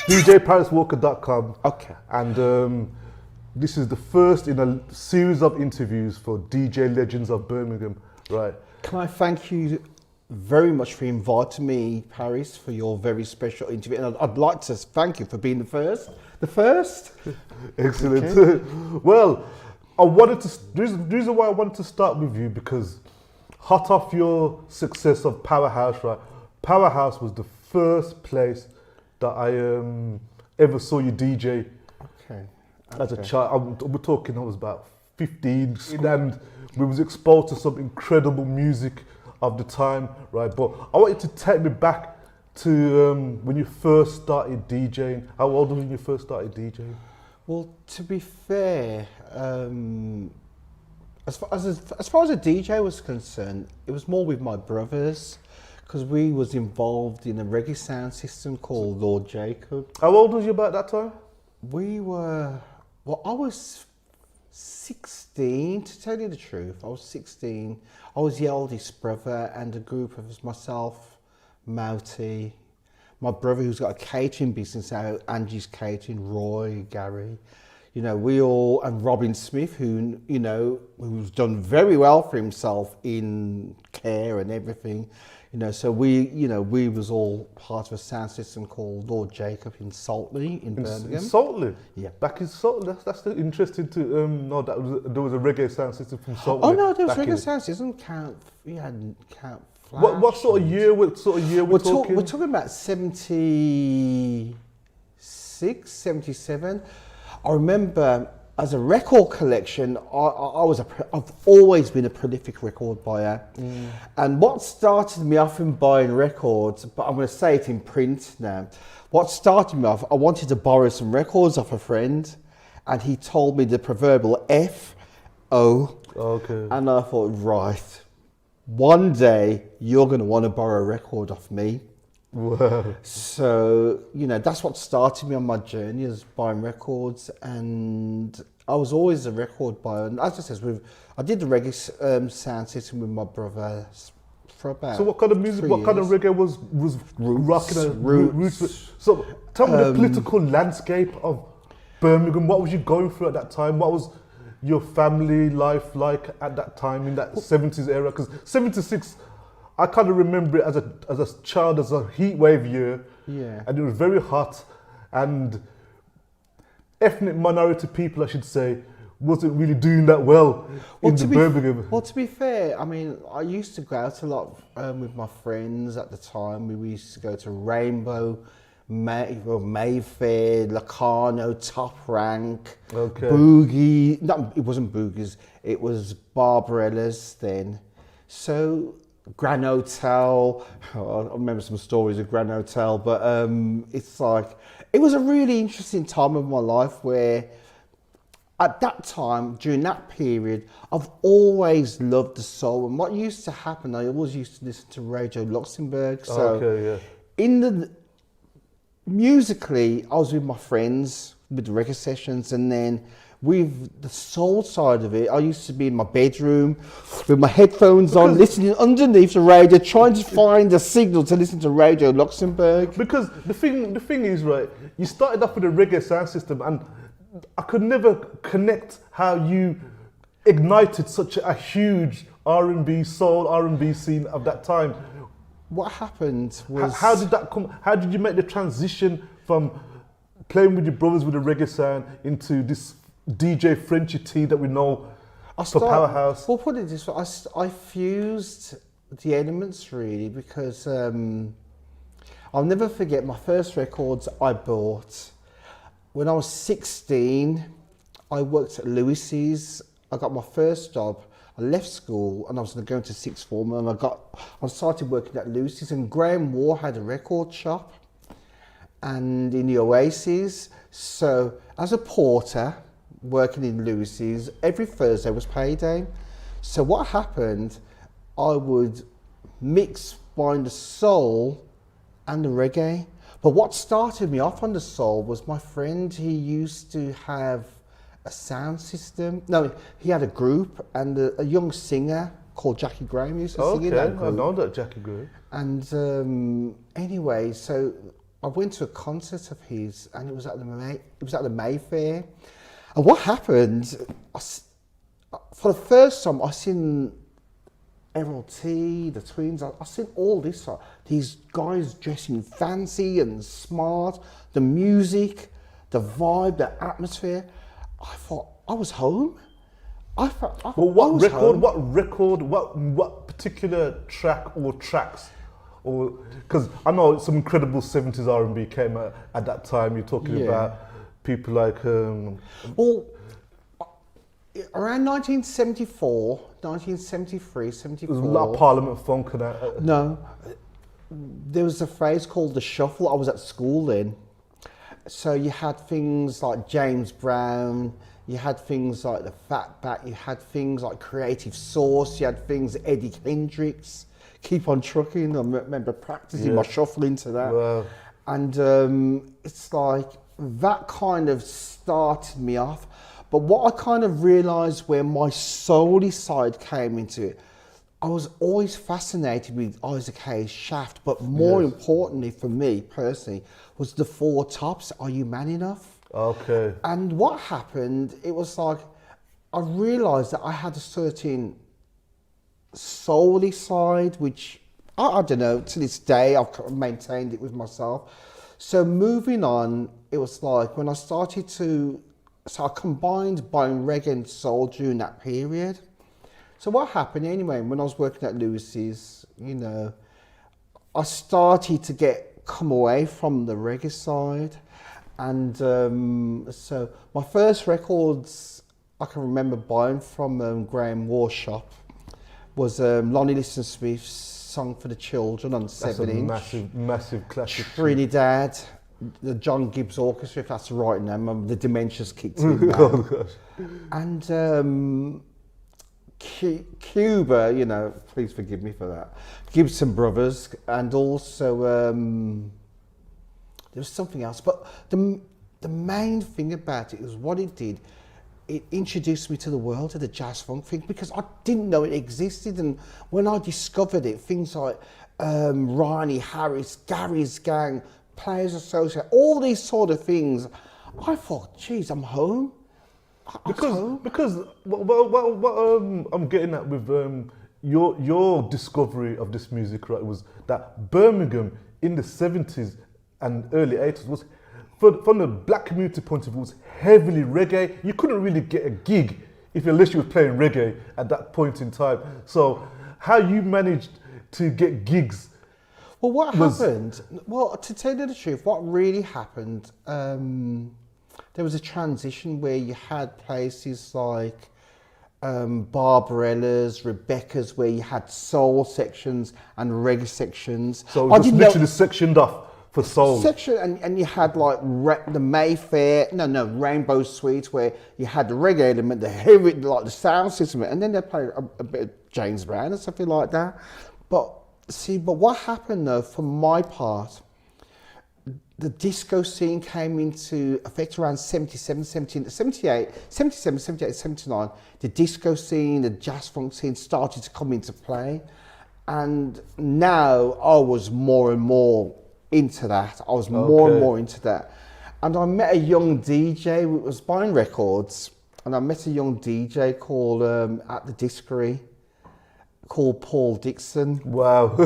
DJParisWalker.com. Okay. And this is the first in a series of interviews for DJ Legends of Birmingham. Right. Can I thank you very much for inviting me, Paris, for your very special interview. And I'd like to thank you for being the first. The first? Excellent. Okay. Well, the reason why I wanted to start with you, because hot off your success of Powerhouse, right? Powerhouse was the first place that I ever saw you DJ. Okay. As a child. We're talking, I was about 15, and we was exposed to some incredible music of the time, right? But I want you to take me back to when you first started DJing. How old were you when you first started DJing? Well, to be fair, as far as a DJ was concerned, it was more with my brothers, because we was involved in a reggae sound system called Lord Jacob. How old was you about that time? I was 16, to tell you the truth. I was 16. I was the eldest brother, and a group of us, myself, Mouty, my brother who's got a catering business out, Angie's Catering, Roy, Gary, you know, we all, and Robin Smith, who, you know, who's done very well for himself in care and everything. You know, so we was all part of a sound system called Lord Jacob in Saltley in Birmingham. In Saltley? Yeah. Back in Saltley, that's interesting to know that there was a reggae sound system from Saltley. Oh no, there was reggae sound system. We had Count Flash. What sort of year? We're talking? We're talking about 76, 77. I remember as a record collection, I've always been a prolific record buyer. And what started me off in buying records, but I'm going to say it in print now, what started me off, I wanted to borrow some records off a friend, and he told me the proverbial F-O. Okay. And I thought, right, one day you're going to want to borrow a record off me. Wow. So, you know, that's what started me on my journey, is buying records, and I was always a record buyer. And as I said, I did the reggae sound system with my brother for about. So what kind of music, 3 what kind of years. reggae was rocking? Roots. So tell me the political landscape of Birmingham. What was you going through at that time? What was your family life like at that time in that 70s era? Because 76, I kind of remember it as a child as a heat wave year. Yeah. And it was very hot, and ethnic minority people, I should say, wasn't really doing that well in Birmingham. Well, to be fair, I mean, I used to go out a lot with my friends at the time. We used to go to Rainbow, Mayfair, Locarno, Top Rank, Okay. Boogie. No, it wasn't Boogies. It was Barbarella's then. So Grand Hotel. I remember some stories of Grand Hotel, but it's like, it was a really interesting time of my life where at that time, during that period, I've always loved the soul. And what used to happen, I always used to listen to Radio Luxembourg. So musically, I was with my friends with the reggae sessions, and then with the soul side of it, I used to be in my bedroom with my headphones on, listening underneath the radio, trying to find a signal to listen to Radio Luxembourg. Because the thing is, right, you started off with a reggae sound system, and I could never connect how you ignited such a huge R&B, soul R&B scene of that time. What happened was... How did that come? How did you make the transition from playing with your brothers with a reggae sound into this DJ Frenchie T that we know for Powerhouse? Well, put it this way, I fused the elements really, because I'll never forget my first records I bought. When I was 16, I worked at Lewis's. I got my first job. I left school and I was going to go into sixth form, and I started working at Lewis's, and Graham Moore had a record shop. and in the Oasis. So as a porter working in Lewis's, every Thursday was payday. So what happened, I would mix behind the soul and the reggae. But what started me off on the soul was my friend. He used to have a sound system. No, he had a group, and a young singer called Jackie Graham used to sing in that group. I know that Jackie Graham. And anyway, so I went to a concert of his, and it was at the Mayfair. And what happened? For the first time, I seen Errol T, the Twins. I seen all this. These guys dressing fancy and smart. The music, the vibe, the atmosphere. I thought I was home. Well, what particular track or tracks, or because I know some incredible 70s R&B came out at that time. You're talking about people like well, around 1974, 1973, 74. There's a lot of Parliament funk and that. No, there was a phrase called the shuffle. I was at school then, so you had things like James Brown. You had things like the Fatback, you had things like Creative Source, you had things Eddie Hendrix, Keep on Trucking. I remember practicing my shuffling to that. Wow. And it's like that kind of started me off. But what I kind of realised where my soul-y side came into it, I was always fascinated with Isaac Hayes' Shaft, but more importantly for me personally was the Four Tops, Are You Man Enough? Okay. And what happened, it was like, I realised that I had a certain soul-y side, which, I don't know, to this day, I've maintained it with myself. So moving on, it was like, when I started to, so I combined buying reggae and soul during that period. So what happened anyway, when I was working at Lewis's, you know, I started to come away from the reggae side. And so my first records I can remember buying from Graham War's shop was Lonnie Liston Swift's Song for the Children on 7-inch. That's a massive classic. Trinidad, the John Gibbs Orchestra, if that's the right name. The dementia's kicked in. Oh gosh. And Cuba, you know, please forgive me for that. Gibson Brothers, and also there was something else, but the main thing about it was what it did. It introduced me to the world of the jazz funk thing, because I didn't know it existed. And when I discovered it, things like Ronnie Harris, Gary's Gang, Players Association, all these sort of things, I thought, geez, I'm home. Because what I'm getting at with your discovery of this music, right, was that Birmingham in the 70s and early 80s was, from the black community point of view, was heavily reggae. You couldn't really get a gig unless you were playing reggae at that point in time. So how you managed to get gigs? Well, what happened? Well, to tell you the truth, what really happened, there was a transition where you had places like Barbarella's, Rebecca's, where you had soul sections and reggae sections. So it was literally sectioned off for soul. And you had like the Mayfair, Rainbow Suite, where you had the reggae element, the heavy, like the sound system, and then they played a bit of James Brown and something like that. But what happened though, for my part, the disco scene came into effect around 77, 78, 77, 78, 79. The disco scene, the jazz funk scene started to come into play. And now I was more and more into that. I was more and more into that. And I met a young DJ who was buying records, and I met a young DJ called, at the Discovery, called Paul Dixon. Wow.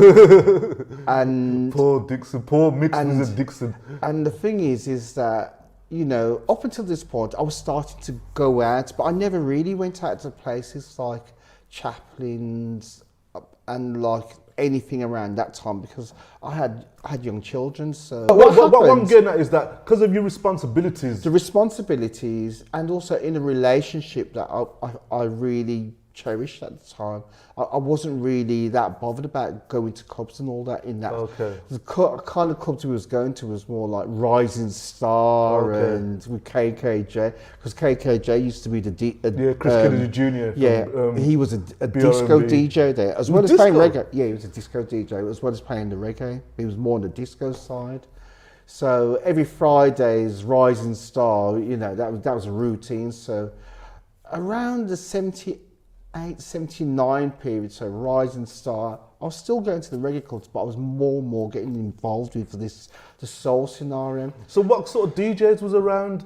And Paul Dixon, Paul mixed with a Dixon. And the thing is that, you know, up until this point, I was starting to go out, but I never really went out to places like Chaplin's and like anything around that time, because I had young children. So what I'm getting at is that because of your responsibilities, the responsibilities, and also in a relationship that I really cherished at the time. I wasn't really that bothered about going to clubs and all that in that. Okay. The kind of clubs we was going to was more like Rising Star Okay. and with KKJ, because KKJ used to be the Chris Kennedy Jr. Yeah, from, he was a disco BRMB. DJ there, as well as Disco? playing reggae. Yeah, he was a disco DJ, as well as playing the reggae. He was more on the disco side. So every Friday's Rising Star, you know, that was a routine. So around the 78, 79 period, so Rising Star, I was still going to the reggae clubs, but I was more and more getting involved with the soul scenario. So what sort of DJs was around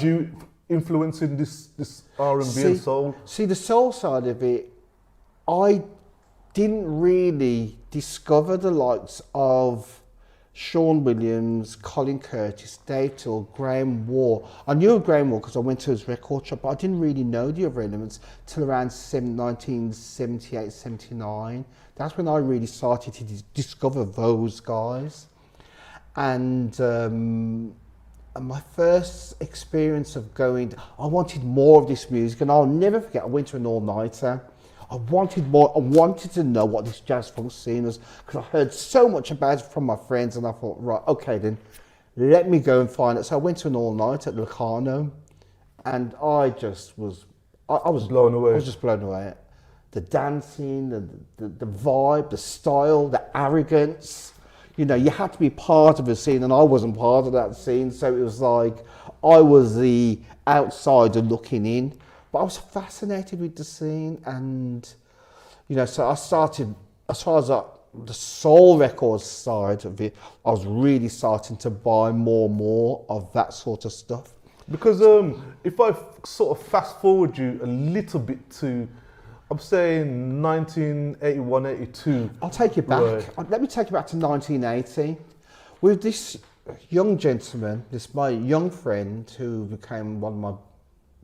you influencing this R&B and soul? See, the soul side of it, I didn't really discover the likes of Sean Williams, Colin Curtis, Dave Till, Graham Wall. I knew of Graham Wall because I went to his record shop, but I didn't really know the other elements till around 1978, 79. That's when I really started to discover those guys. And my first experience of going, I wanted more of this music, and I'll never forget, I went to an all-nighter. I wanted more. I wanted to know what this jazz funk scene was, because I heard so much about it from my friends, and I thought, right, okay then, let me go and find it. So I went to an all-night at Locarno, and I just was, I was blown away. I was just blown away. The dancing, the vibe, the style, the arrogance. You know, you had to be part of a scene, and I wasn't part of that scene, so it was like I was the outsider looking in. But I was fascinated with the scene, and you know, so I started, as far as the soul records side of it, I was really starting to buy more and more of that sort of stuff. Because if I sort of fast forward you a little bit to, I'm saying 1981, 82. I'll take you back. Right. Let me take you back to 1980 with this young gentleman, my young friend who became one of my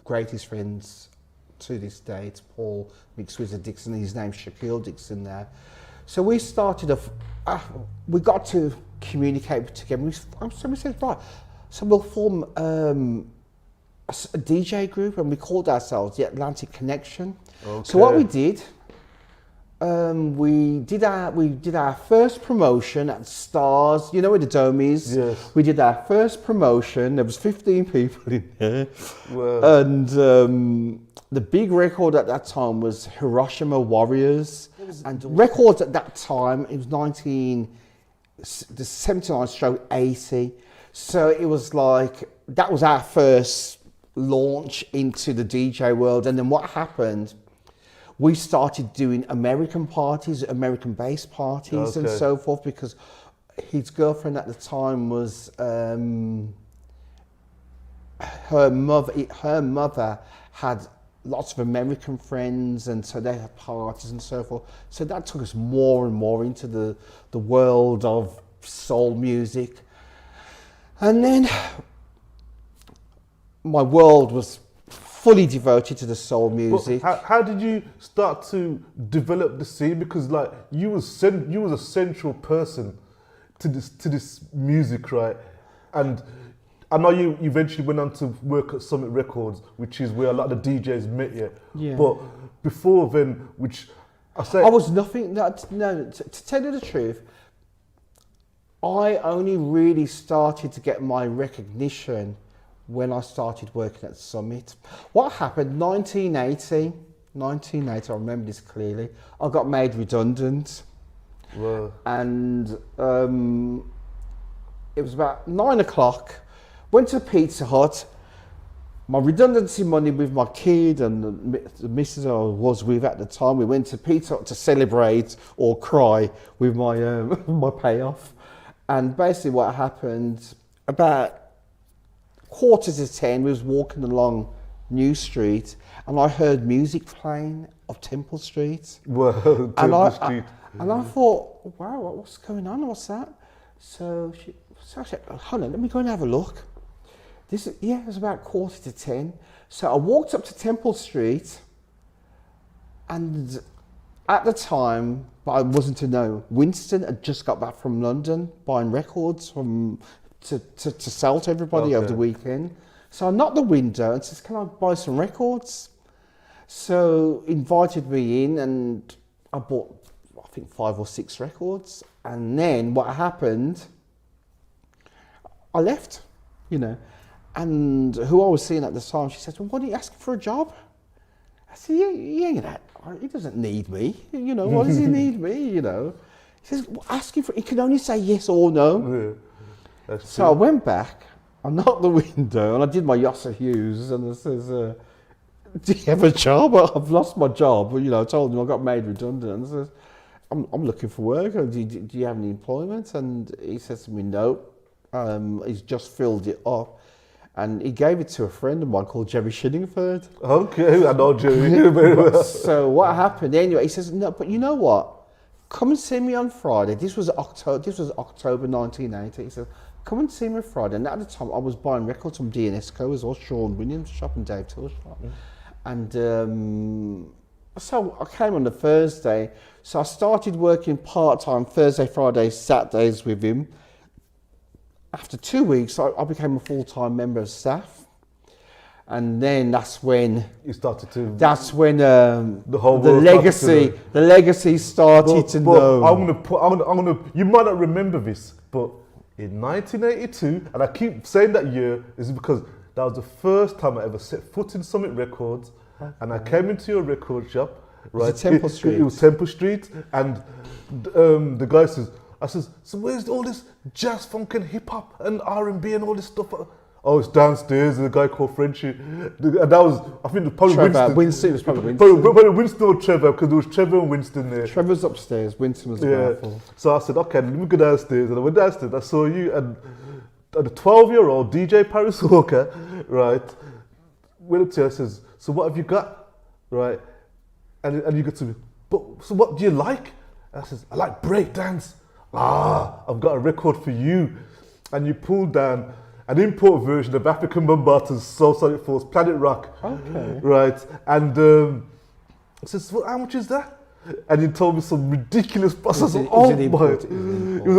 greatest friends to this day. It's Paul McSwizzer Dixon. His name's Shaquille Dixon now. So we started we got to communicate together. So we said, right, so we'll form a DJ group, and we called ourselves the Atlantic Connection. Okay. So what we did, we did our first promotion at Stars. You know where the Dome is? Yes. We did our first promotion. There was 15 people in there. Wow. And the big record at that time was Hiroshima Warriors. And records at that time, it was 79/80. So it was like, that was our first launch into the DJ world. And then what happened, we started doing American parties, American-based parties, and so forth, because his girlfriend at the time was her mother had lots of American friends, and so they had parties and so forth. So that took us more and more into the world of soul music. And then my world was fully devoted to the soul music. But how did you start to develop the scene? Because like you was a central person to this music, right? And I know you eventually went on to work at Summit Records, which is where a lot of the DJs met you. Yeah. But before then, which I was nothing. No, to tell you the truth, I only really started to get my recognition when I started working at Summit. What happened, 1980, I remember this clearly, I got made redundant. Wow. And it was about 9 o'clock, went to Pizza Hut, my redundancy money with my kid and the missus I was with at the time, we went to Pizza Hut to celebrate or cry with my my payoff. And basically what happened, about 9:45, we was walking along New Street, and I heard music playing of Temple Street. Well, And Street. I thought, wow, what's going on? What's that? So I said, hold on, let me go and have a look. It was about 9:45. So I walked up to Temple Street, and at the time, but I wasn't to know, Winston had just got back from London buying records to sell to everybody over the weekend. So I knocked the window and says, can I buy some records? So invited me in, and I bought, I think, 5 or 6 records. And then what happened, I left, you know. And who I was seeing at the time, she said, well, why don't you ask him for a job? I said, he doesn't need me. You know, why does he need me, you know? He says, well, ask him for, he can only say yes or no. Yeah, so I went back, I knocked the window, and I did my Yasser Hughes, and I says, do you have a job? I've lost my job. You know, I told him I got made redundant. And I says, I'm looking for work. Do you have any employment? And he says to me, no. He's just filled it up. And he gave it to a friend of mine called Jerry Shillingford. Okay, I know Jerry very well. So what happened anyway? He says, no, but you know what? Come and see me on Friday. This was October 1980. He said, come and see me on Friday. And at the time, I was buying records from D&S-Co as well, Sean Williams' shop and Dave Till's shop. And so I came on the Thursday. So I started working part-time Thursday, Fridays, Saturdays with him. After 2 weeks, I became a full-time member of staff. And then that's when you started to. That's when the legacy started to know. I'm gonna. You might not remember this, but in 1982, and I keep saying that year is because that was the first time I ever set foot in Summit Records, and I came into your record shop. Right, was it Temple Street? It was Temple Street, and the guy says, "I says, so where's all this jazz, funk, and hip hop and R&B and all this stuff?" Oh, it's downstairs. There's a guy called Frenchie. And that was, I think, probably Trevor. Winston. It was probably Winston. Probably Winston or Trevor, because there was Trevor and Winston there. Trevor's upstairs. Winston was powerful. So I said, okay, let me go downstairs. And I went downstairs. I saw you and a 12-year-old DJ Paris Walker, right, went up to you and says, so what have you got, right? And you go to me, but so what do you like? And I says, I like breakdance. I've got a record for you. And you pulled down an import version of African Bombata's Soul Sonic Force, Planet Rock. Okay. Right. And I says, well, how much is that? And he told me some ridiculous price. I said, oh my. It was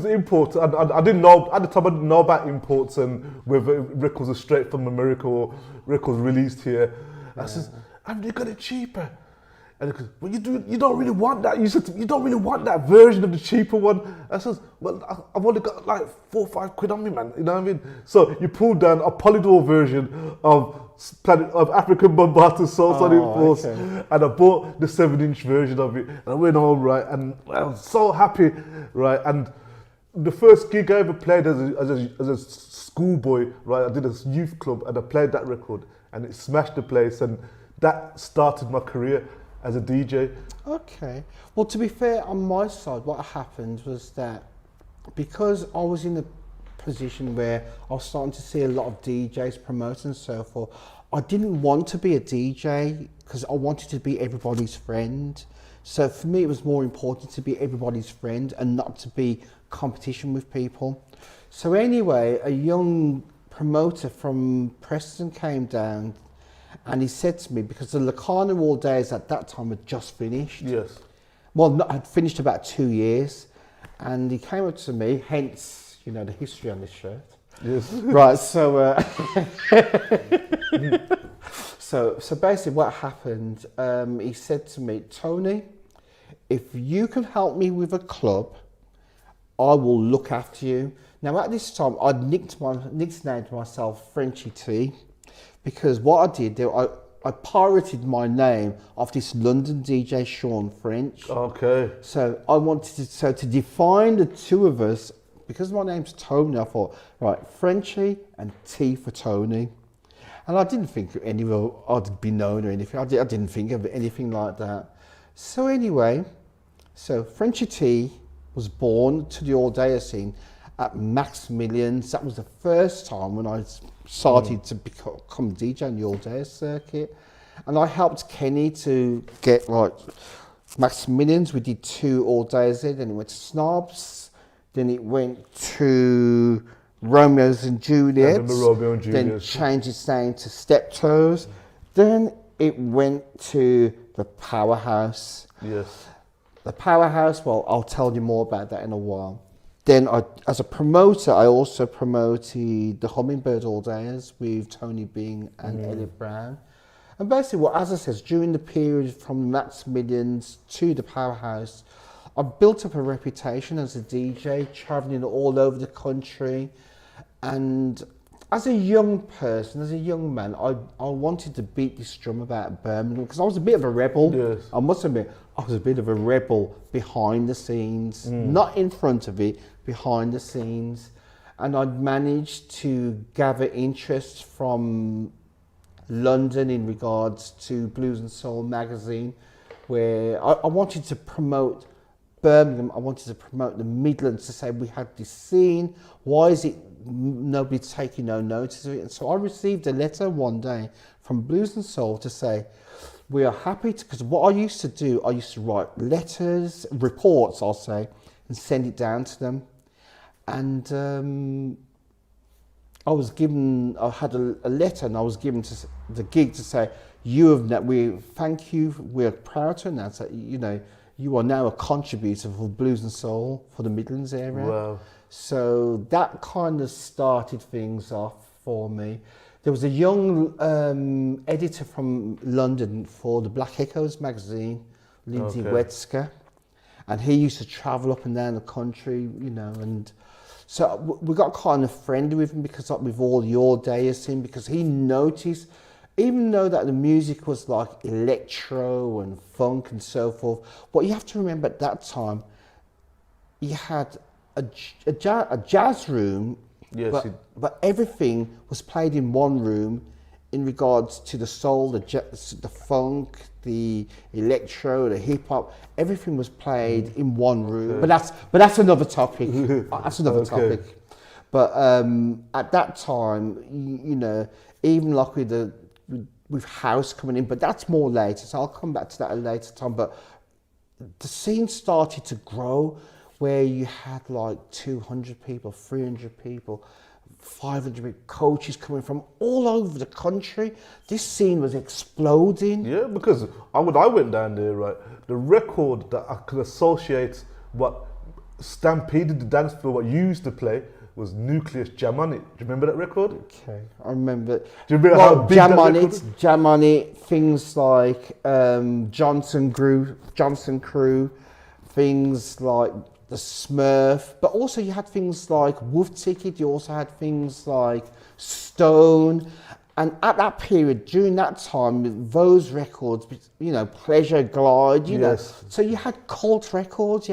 an import. And I didn't know, at the time I didn't know about imports and whether records are straight from America or records released here. I says, haven't you got it cheaper? And he goes, well, you don't really want that. You said to me, you don't really want that version of the cheaper one. I says, well, I've only got like 4 or 5 quid on me, man. You know what I mean? So you pulled down a Polydor version of African Bombata's Soul Sonic Force, and I bought the 7-inch version of it. And I went home, right, and I was so happy, right. And the first gig I ever played as a schoolboy, right, I did a youth club and I played that record and it smashed the place, and that started my career as a DJ. Okay. Well, to be fair, on my side, what happened was that because I was in a position where I was starting to see a lot of DJs promote and so forth, I didn't want to be a DJ because I wanted to be everybody's friend. So for me, it was more important to be everybody's friend and not to be competition with people. So anyway, a young promoter from Preston came down. And he said to me, because the Locarno All Days at that time had just finished. Yes. Well, I'd finished about 2 years. And he came up to me, hence, you know, the history on this shirt. Yes. Right, so so basically what happened, he said to me, Tony, if you can help me with a club, I will look after you. Now at this time, I'd nicknamed myself Frenchie T. Because what I did, I pirated my name off this London DJ, Sean French. Okay. So I wanted to define the two of us, because my name's Tony, I thought, right, Frenchie and T for Tony. And I didn't think I'd be known or anything. I didn't think of anything like that. So anyway, so Frenchie T was born to the all-dayer scene at Max Millions. That was the first time when I started to become DJ on the all-dayer circuit. And I helped Kenny to get like Max Millions. We did 2 all-dayers there. Then it went to Snobs. Then it went to Romeo's and Juliet's. Romeo and Juliet. Then changed its name to Steptoes. Then it went to the Powerhouse. Yes. The Powerhouse, well, I'll tell you more about that in a while. Then as a promoter, I also promoted the Hummingbird All Dayers with Tony Bing and Elliot Brown. And basically, what as I said, during the period from Maximilian's to the Powerhouse, I built up a reputation as a DJ, travelling all over the country. And as a young person, as a young man, I wanted to beat this drum about Birmingham because I was a bit of a rebel. Yes. I must admit, I was a bit of a rebel behind the scenes, not in front of it, behind the scenes. And I'd managed to gather interest from London in regards to Blues and Soul magazine, where I wanted to promote Birmingham, I wanted to promote the Midlands, to say we had this scene, why is it nobody taking no notice of it? And so I received a letter one day from Blues and Soul to say, we are happy to, because what I used to do, I used to write letters, reports I'll say, and send it down to them. And I had a letter, and I was given to the gig to say, we thank you, we're proud to announce that, you are now a contributor for Blues and Soul for the Midlands area. Wow. So that kind of started things off for me. There was a young editor from London for the Black Echoes magazine, Lindsay Wetzker, and he used to travel up and down the country, and so we got kind of friendly with him because with all your days in, because he noticed, even though that the music was like electro and funk and so forth, what you have to remember at that time, you had a jazz room, Yes, but everything was played in one room in regards to the soul, the funk, the electro, the hip hop. Everything was played in one room. But that's another topic. That's another topic. But at that time, even like with house coming in, but that's more later. So I'll come back to that at a later time. But the scene started to grow, where you had like 200 people, 300 people, 500 coaches coming from all over the country. This scene was exploding. Yeah, because I went down there, right? The record that I could associate what stampeded the dance floor, what you used to play, was Nucleus Jam On It. Do you remember that record? Okay, I remember. Do you remember how big Jam that On record It, Jam On It, things like Johnson Crew, things like the Smurf, but also you had things like Wolf Ticket, you also had things like Stone, and at that period, during that time, those records, Pleasure Glide, you know, so you had cult records,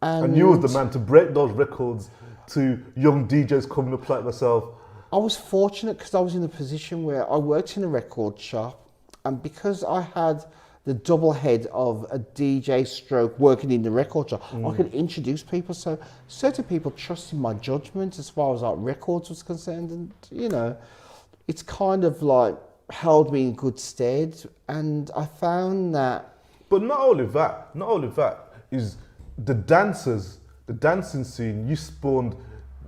and you was the man to break those records to young DJs coming up like myself. I was fortunate because I was in a position where I worked in a record shop, and because I had the double head of a DJ stroke working in the record shop, I could introduce people. So certain people trusted my judgment as far as like records was concerned, and it's kind of like held me in good stead. And I found that. But not only that is the dancing scene. You spawned.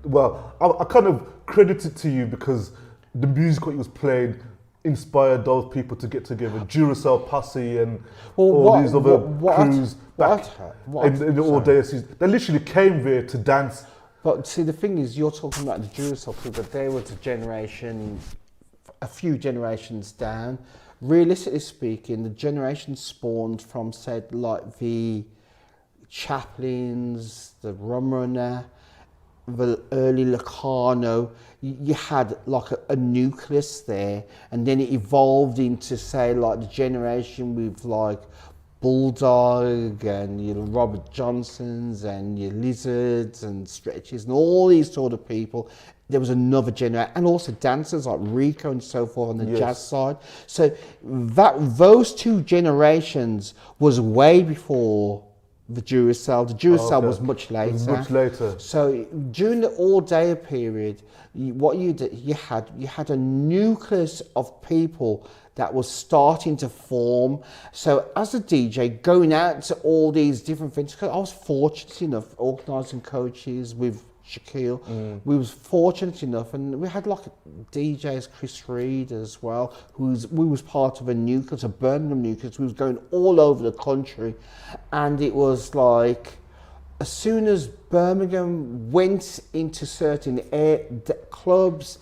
Well, I kind of credit it to you because the music that was played inspired those people to get together, Duracell Posse and these other crews back in the old days. They literally came there to dance. But see, the thing is, you're talking about the Duracell crew, but there was a few generations down. Realistically speaking, the generation spawned from, say, like the Chaplins, the Rum Runner, the early Locarno. You had like a nucleus there, and then it evolved into, say, like the generation with like Bulldog and your Robert Johnsons and your Lizards and Stretches and all these sort of people. There was another generation, and also dancers like Rico and so forth on the jazz side. So those two generations was way before the Duracell. The Duracell was much later. It was much later. So during the all-day period, what you did, you had a nucleus of people that was starting to form. So as a DJ, going out to all these different things, because I was fortunate enough organising coaches with Shaquille. We was fortunate enough, and we had like DJs, Chris Reed as well, we was part of a nucleus, a Birmingham nucleus. We was going all over the country, and it was like, as soon as Birmingham went into certain clubs,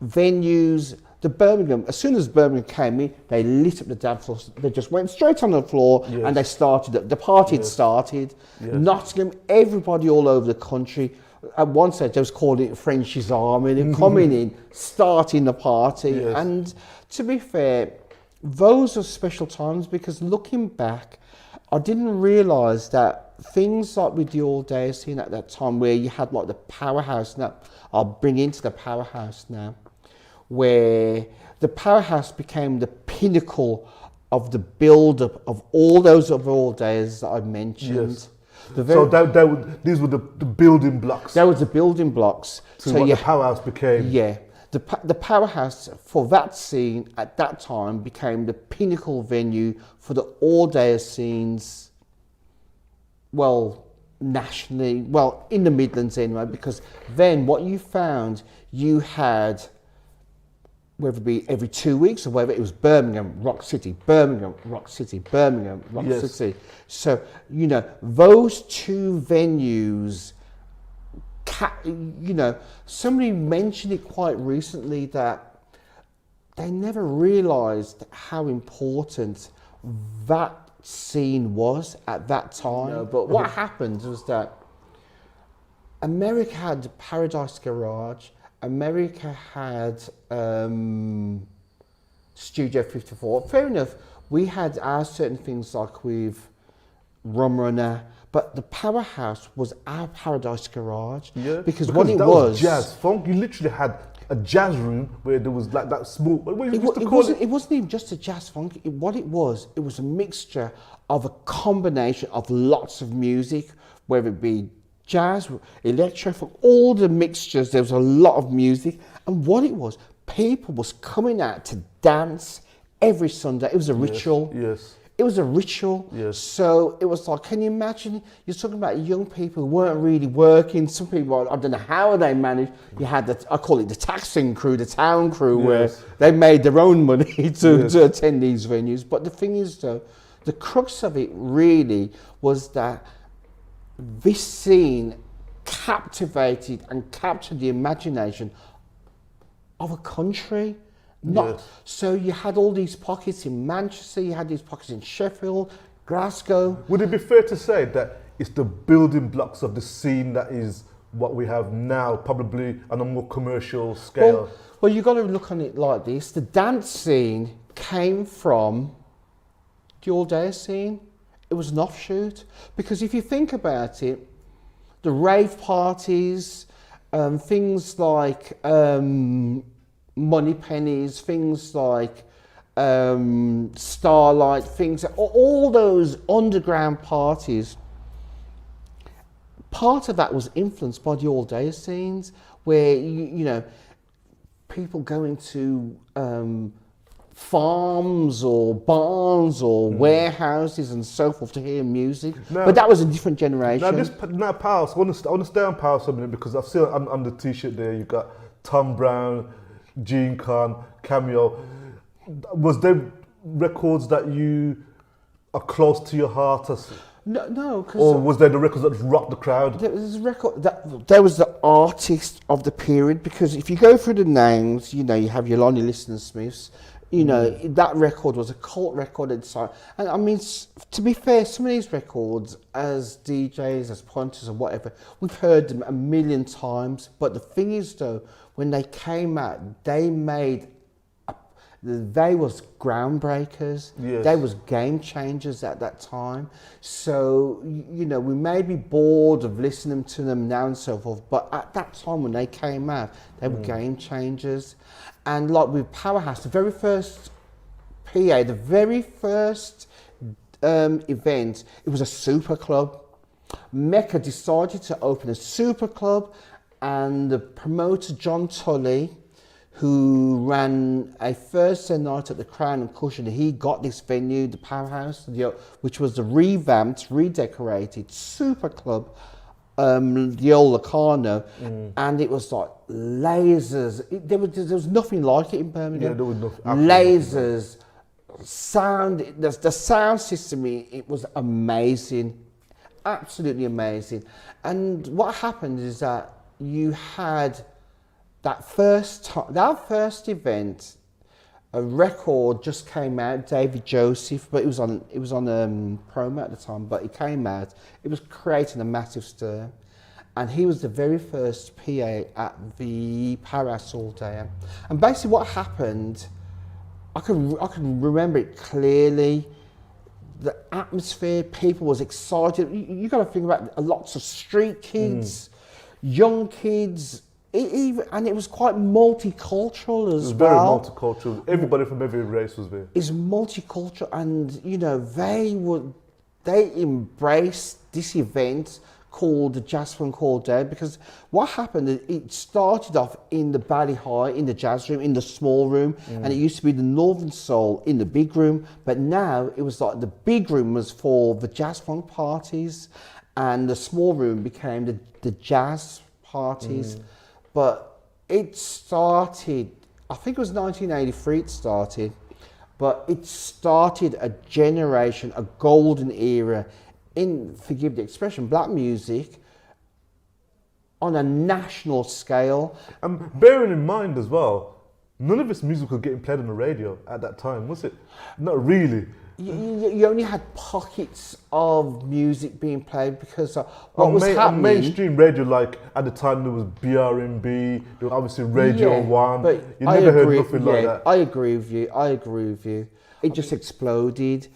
venues. The Birmingham, as soon as Birmingham came in, they lit up the dance floor. They just went straight on the floor Yes. and they started it. The party had Yes. started. Yes. Nottingham, everybody all over the country. At one stage, they was calling it Frenchie's Army. They're coming in, starting the party. Yes. And to be fair, those are special times because looking back, I didn't realise that things like with the All Day scene at that time, where you had like the powerhouse. Now, I'll bring into the powerhouse now, where the powerhouse became the pinnacle of the build-up of all those other All Days that I mentioned. Yes. The So these were the building blocks There was the building blocks. to what the powerhouse became. Yeah, the powerhouse for that scene at that time became the pinnacle venue for the all-day scenes. Well, nationally, well, in the Midlands anyway, because then what you found, you had, whether it be every 2 weeks or whether it was Birmingham, Rock City, Birmingham, Rock City, Birmingham, Rock Yes. City. So, you know, those two venues, you know, somebody mentioned it quite recently that they never realised how important that scene was at that time. No, but what happened was that America had Paradise Garage, America had Studio 54. Fair enough, we had our certain things like with Rum Runner, but the powerhouse was our Paradise Garage. Yeah, because what it that was jazz funk. You literally had a jazz room where there was like that small. What you It, used to it, call wasn't, it wasn't even just a jazz funk. What it was a mixture of a combination of lots of music, whether it be jazz, electro, funk, all the mixtures. There was a lot of music, and what it was, people was coming out to dance every Sunday. It was a ritual. Yes. It was a ritual. Yes. So it was like, can you imagine? You're talking about young people who weren't really working. Some people, I don't know how they managed. You had I call it the taxing crew, the town crew, Yes. where they made their own money to, Yes. to attend these venues. But the thing is, though, the crux of it really was that this scene captivated and captured the imagination of a country. Yes. So you had all these pockets in Manchester, you had these pockets in Sheffield, Glasgow. Would it be fair to say that it's the building blocks of the scene that is what we have now, probably on a more commercial scale? Well, you've got to look on it like this. The dance scene came from the all-day scene. It was an offshoot. Because if you think about it, the rave parties, things like Money Pennies, things like Starlight, things, all those underground parties, part of that was influenced by the all-day scenes where, you know, people going to farms or barns or warehouses and so forth to hear music. Now- but that was a different generation. Now Palace, I want to stay on Palace a minute because I've seen on the t-shirt there, you've got Tom Brown, Gene Khan, Cameo. Was there records that you are close to your heart? No, Or because was there the records that just rocked the crowd? there was a record that there was the artist of the period. Because if you go through the names, you know, you have your Lonnie Liston Smiths. You know, that record was a cult record inside. And I mean, to be fair, some of these records, as DJs, as punters or whatever, we've heard them a million times. But the thing is, though, when they came out, they was groundbreakers. Yes. They was game changers at that time. So, you know, we may be bored of listening to them now and so forth, but at that time when they came out, they were game changers. And like with Powerhouse, the very first PA, the very first event, it was a super club. Mecca decided to open a super club, and the promoter John Tully, who ran a Thursday night at the Crown and Cushion, he got this venue, the Powerhouse, which was the revamped, redecorated super club, the old Locarno, and it was like lasers. There was nothing like it in Birmingham. Yeah, there was nothing. Lasers, sound, the sound system, it was amazing, absolutely amazing. And what happened is that you had that first event, a record just came out, David Joseph, but it was on promo at the time, but it came out. It was creating a massive stir, and he was the very first PA at the Powerhouse All Day. And basically, what happened, I can remember it clearly. The atmosphere, people was excited. You got to think about lots of street kids, young kids. And it was quite multicultural as well. It was very multicultural. Everybody from every race was there. It's multicultural, and they embraced this event called the Jazz Funk All Day, because what happened, it started off in the Bally High, in the jazz room, in the small room, and it used to be the Northern Soul in the big room, but now it was like the big room was for the jazz funk parties, and the small room became the jazz parties. But it started, I think it was 1983 it started, but it started a generation, a golden era in, forgive the expression, black music on a national scale. And bearing in mind as well, none of this music was getting played on the radio at that time, was it? Not really. You only had pockets of music being played because what was happening. On mainstream radio, like at the time there was BRMB, there was obviously Radio 1. But you never heard nothing like that. I agree with you. It just exploded.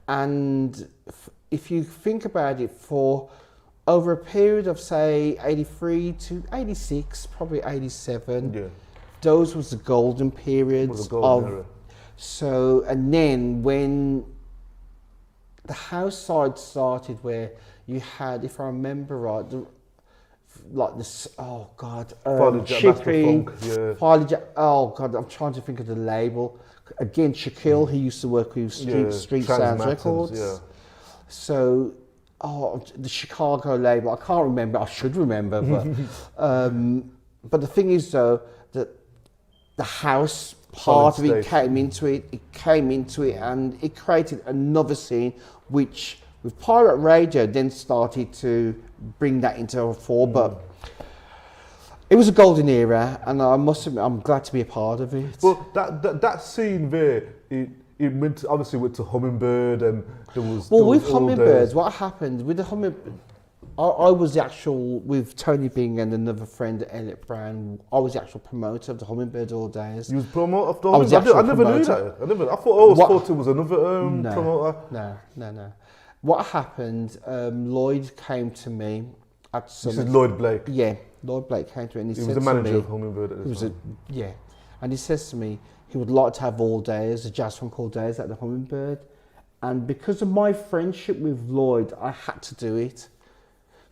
And if you think about it, for over a period of say 83 to 86, probably 87, those was the golden periods era. So, and then when the house side started, where you had, if I remember right, Chippy, oh God, I'm trying to think of the label. Again, Shaquille, he used to work with Street Sounds Records. Yeah. So, the Chicago label, I can't remember, I should remember, but the thing is though, that the house part of it came into it, and it created another scene which with pirate radio then started to bring that into a fore. But it was a golden era, and I must admit I'm glad to be a part of it. Well, that scene there, it obviously went to Hummingbird, and there was with Hummingbirds, what happened with the Hummingbird, I was the actual, with Tony Bing and another friend, Elliot Brown, I was the actual promoter of the Hummingbird All Days. You was promoter of the Hummingbird? I never knew that. I thought it was another promoter. No. What happened, Lloyd came to me at some... This is Lloyd Blake? Yeah, Lloyd Blake came to me and he said to me... He was the manager of Hummingbird at this time. And he says to me, he would like to have all days, the Jazz Funk All Days at the Hummingbird. And because of my friendship with Lloyd, I had to do it.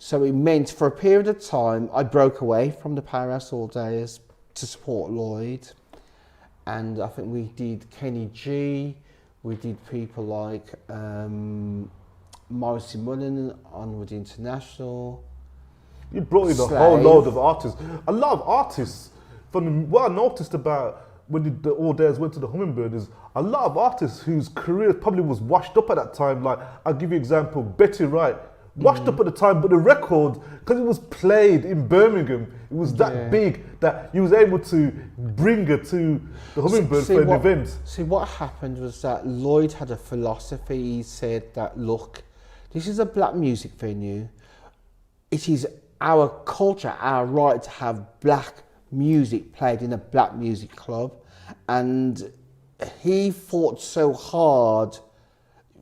So it meant for a period of time, I broke away from the Powerhouse All Days to support Lloyd. And I think we did Kenny G, we did people like Morrissey Mullen, Onward International. You brought in a whole load of artists. A lot of artists, what I noticed about when the All Days went to the Hummingbird is a lot of artists whose career probably was washed up at that time. Like, I'll give you an example, Betty Wright. Washed up at the time, but the record, because it was played in Birmingham, it was that big that you was able to bring her to the Hummingbird for an event. See, what happened was that Lloyd had a philosophy. He said that, look, this is a black music venue. It is our culture, our right to have black music played in a black music club. And he fought so hard,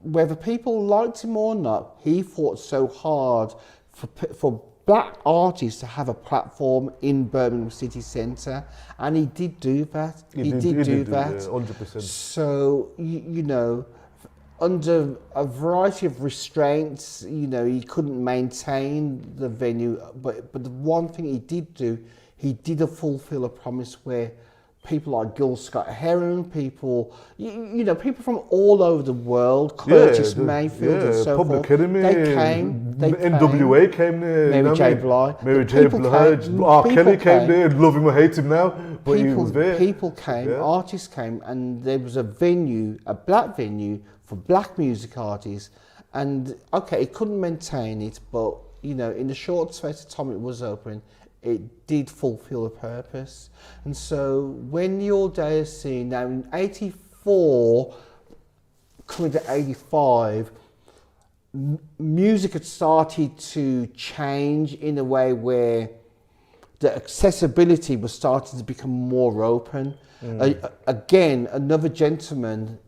whether people liked him or not, he fought so hard for black artists to have a platform in Birmingham City Centre, and he did do that. He did do that. 100%. So, you know, under a variety of restraints, you know, he couldn't maintain the venue, but the one thing he did do, he did fulfill a promise where people like Gil Scott-Heron, people, you know, people from all over the world, Curtis Mayfield and so Public forth. Enemy, They came. NWA came there. Mary J. Blige. Mary J. Blige. R. Kelly came there. Love him or hate him now, but he was there. People came, artists came, and there was a venue, a black venue for black music artists. And okay, it couldn't maintain it, but you know, in the short space of time it was open, it did fulfil a purpose. And so when the All Day scene, now in 84, coming to 85, music had started to change in a way where the accessibility was starting to become more open. Again, another gentleman,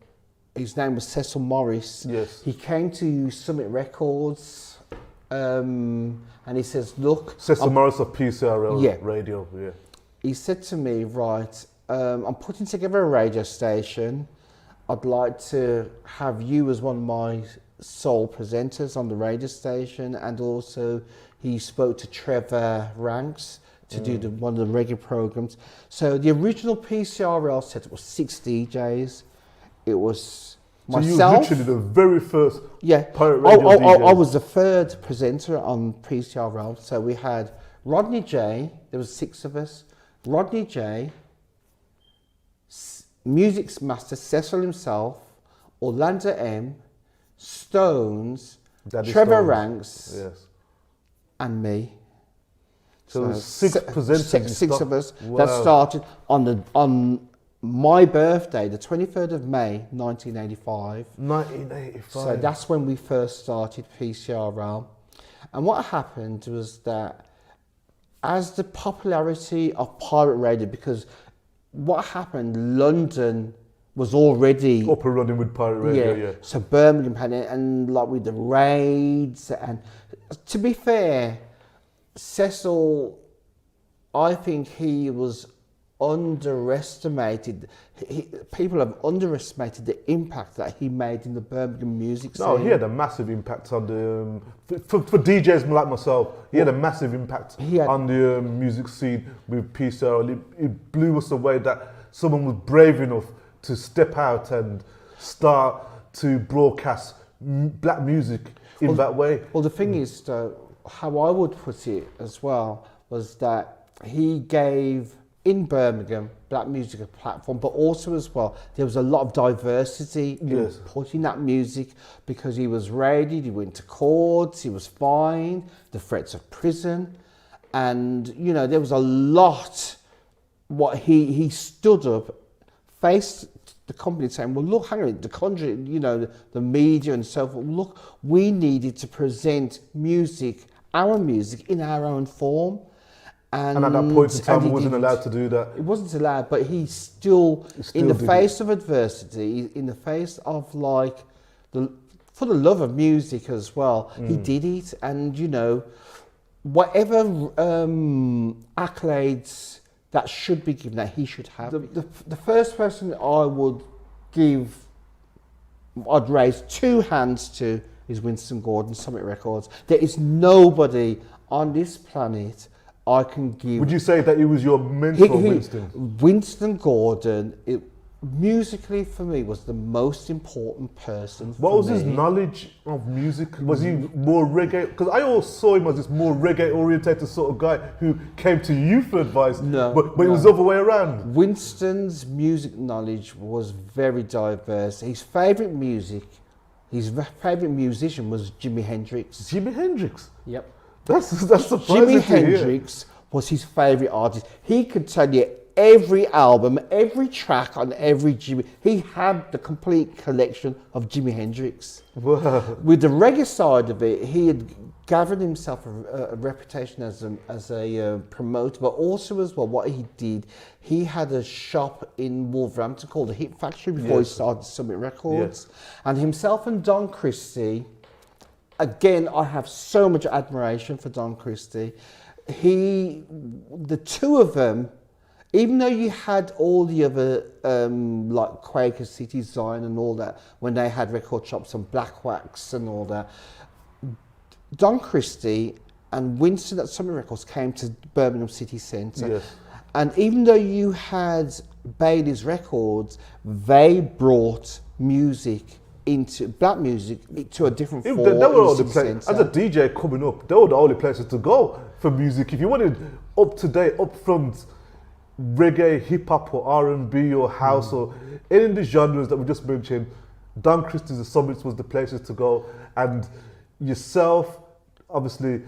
his name was Cecil Morris. Yes. He came to Summit Records and he says, look... Cecil Morris of PCRL Yeah. Radio, yeah. He said to me, right, I'm putting together a radio station. I'd like to have you as one of my sole presenters on the radio station, and also he spoke to Trevor Ranks to do one of the reggae programs. So the original PCRL setup was 6 DJs. It was myself. So you were literally the very first pirate radio DJ. I was the third presenter on PCRL. So we had Rodney J. There was 6 of us. Rodney J. Music Master Cecil himself, Orlando M, Stones, Daddy Trevor Stones. Ranks, Yes. and me. So there was 6 presenters. Six of us Wow. that started on my birthday, the 23rd of May, 1985. 1985. So that's when we first started PCRL. And what happened was that as the popularity of pirate radio, because what happened, London was already up and running with pirate radio, yeah. So Birmingham had it, and like with the raids, and to be fair, Cecil, I think he was underestimated. People have underestimated the impact that he made in the Birmingham music scene. No, he had a massive impact on the for DJs like myself. He had a massive impact on the music scene with PCRL. It blew us away that someone was brave enough to step out and start to broadcast black music in that way. Well, the thing is, how I would put it as well was that he gave in Birmingham black music a platform, but also as well there was a lot of diversity in putting that music, because he was raided, he went to courts, he was fined, the threats of prison, and you know there was a lot. What he stood up, faced the company saying, well look, hang on, the country, you know, the media and so forth, look, we needed to present music, our music, in our own form. And at that point in time, he wasn't allowed to do that. It wasn't allowed, but he still in the face of adversity, in the face of like, for the love of music as well, he did it. And, you know, whatever accolades that should be given, that he should have. The first person I would give, I'd raise 2 hands to, is Winston Gordon, Summit Records. There is nobody on this planet I can give. Would you say that he was your mentor, Winston? Winston Gordon, musically for me, was the most important person. What was his knowledge of music? Was he more reggae? Because I always saw him as this more reggae orientated sort of guy who came to you for advice. But it was the other way around. Winston's music knowledge was very diverse. His favourite musician was Jimi Hendrix. Jimi Hendrix? Yep. That's surprising. Jimi Hendrix was his favourite artist. He could tell you every album, every track on every Jimi. He had the complete collection of Jimi Hendrix. Wow. With the reggae side of it, he had gathered himself a reputation as a promoter, but also as well what he did, he had a shop in Wolverhampton called the Hit Factory before he started Summit Records. And himself and Don Christie, again, I have so much admiration for Don Christie. The two of them, even though you had all the other, like Quaker City Zion and all that, when they had record shops and Black Wax and all that, Don Christie and Winston at Summit Records came to Birmingham City Centre. Yes. And even though you had Bailey's Records, they brought music into black music to a different form. They were all the places. As a DJ coming up, they were the only places to go for music. If you wanted up to date, up front reggae, hip hop, or R&B, or house, or any of the genres that we just mentioned, Don Christie's The Summits was the places to go. And yourself, obviously,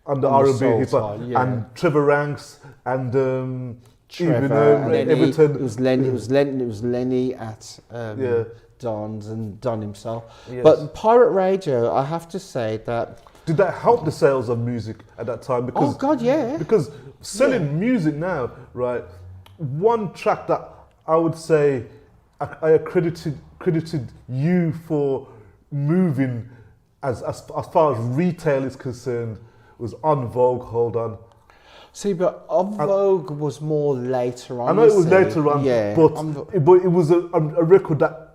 on the On the R&B soul hip hop, side, yeah. and Trevor Ranks and Trevor, Lenny, Everton. it was Lenny at Yeah. Don's and Don himself. Yes. But pirate radio, I have to say that. Did that help the sales of music at that time? Because, Oh God, yeah. Because selling music now, right? One track that I would say I credited you for moving as far as retail is concerned was On Vogue. Hold on. See, but En Vogue was more later on. I know it was later on, yeah, but it was a record that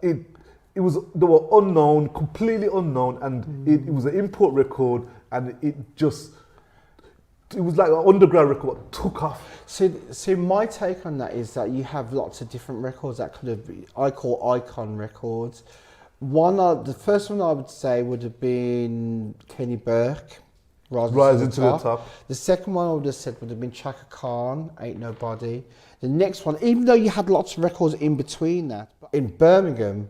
they were unknown, completely unknown, and it was an import record, and it was like an underground record that took off. See, my take on that is that you have lots of different records that could have been, I call icon records. The first one I would say would have been Kenny Burke, Rising to the Top. The second one I would have said would have been Chaka Khan, Ain't Nobody. The next one, even though you had lots of records in between that, in Birmingham,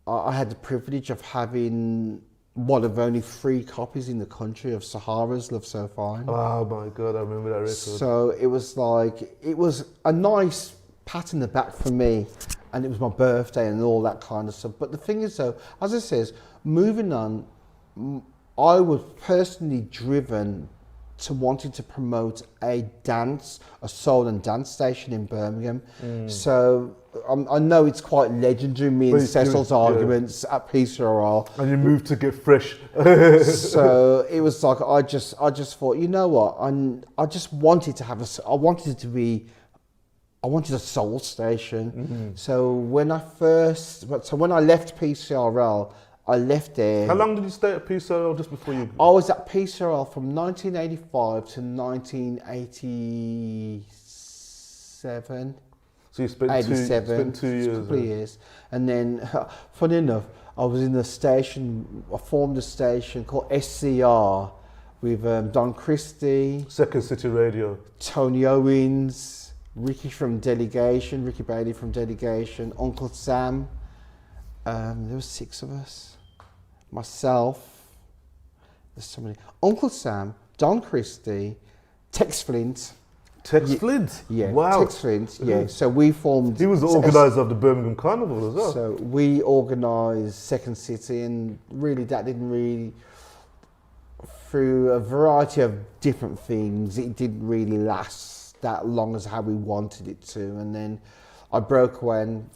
I had the privilege of having one of only 3 copies in the country of Sahara's Love So Fine. Oh my God, I remember that record. So it was a nice pat in the back for me, and it was my birthday and all that kind of stuff. But the thing is though, as I says, moving on, I was personally driven to wanting to promote a soul and dance station in Birmingham. So I know it's quite legendary, me and Cecil's arguments at PCRL. And you moved to get fresh. So it was like, I just thought, you know what, I just wanted to have I wanted a soul station. So when I left PCRL, I left there. How long did you stay at PCRL just before you? I was at PCRL from 1985 to 1987. So you spent 87, 2 years. a couple of years. And then, funny enough, I was in I formed a station called SCR with Don Christie, Second City Radio, Tony Owens, Ricky Bailey from Delegation, Uncle Sam. There were 6 of us. Myself, there's so many. Uncle Sam, Don Christie, Tex Flint. Yeah. Wow. Tex Flint, yeah. So we formed... He was the organiser of the Birmingham Carnival as well. So we organised Second City, and really that didn't really... Through a variety of different things, it didn't really last that long as how we wanted it to. And then I broke away, and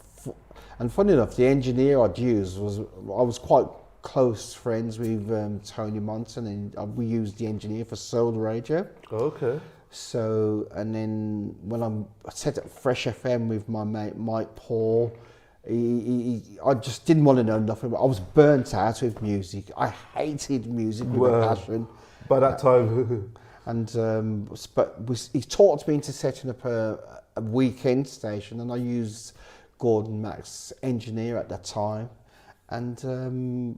funny enough, the engineer I'd use I was quite close friends with Tony Monson, and we used the engineer for Soul Radio. Okay. So, and then when I set up Fresh FM with my mate Mike Paul, I just didn't want to know nothing. I was burnt out with music. I hated music with a passion. By that time. And he taught me into setting up a weekend station, and I used Gordon Mack's engineer at that time, and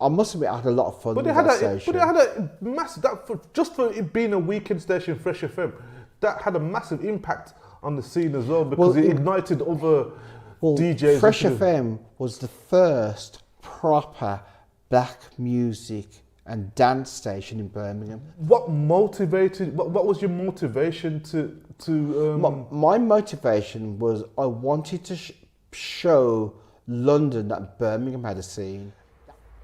I must admit I had a lot of fun with that station. But it had a massive, just for it being a weekend station, Fresh FM, that had a massive impact on the scene as well, because it ignited other DJs. Fresh FM was the first proper black music and dance station in Birmingham. What was your motivation to My motivation was I wanted to show London that Birmingham had a scene.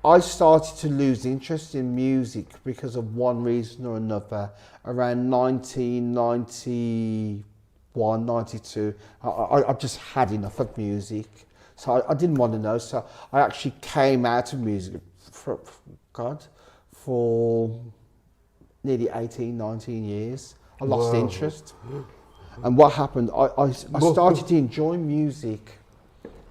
I started to lose interest in music because of one reason or another. Around 1991, 92, I just had enough of music. So I didn't want to know. So I actually came out of music for nearly 18, 19 years. I lost interest. And what happened, I started to enjoy music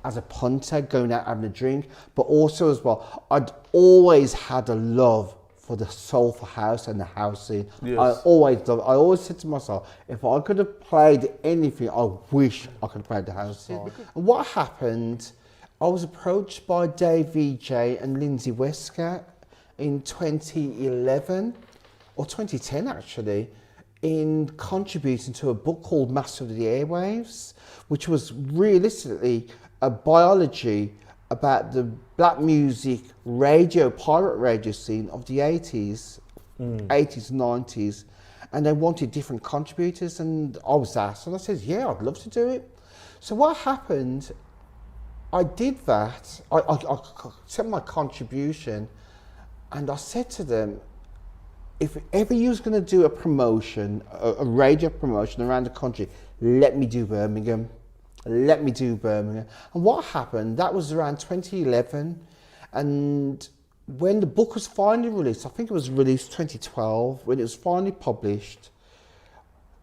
as a punter, going out having a drink, but also as well, I'd always had a love for the soulful house and the house scene. Yes. I always said to myself, if I could have played anything, I wish I could have played the house scene. And what happened, I was approached by Dave VJ and Lindsay Westcott in 2011, or 2010 actually, in contributing to a book called Master of the Airwaves, which was realistically a biology about the black music pirate radio scene of the 80s 80s, 90s, and they wanted different contributors, and I was asked, and I said, yeah, I'd love to do it. So what happened, I did that, I sent my contribution, and I said to them, if ever you was going to do a promotion, a radio promotion around the country, let me do Birmingham. Let me do Birmingham. And what happened, that was around 2011, and when the book was finally released, I think it was released 2012, when it was finally published.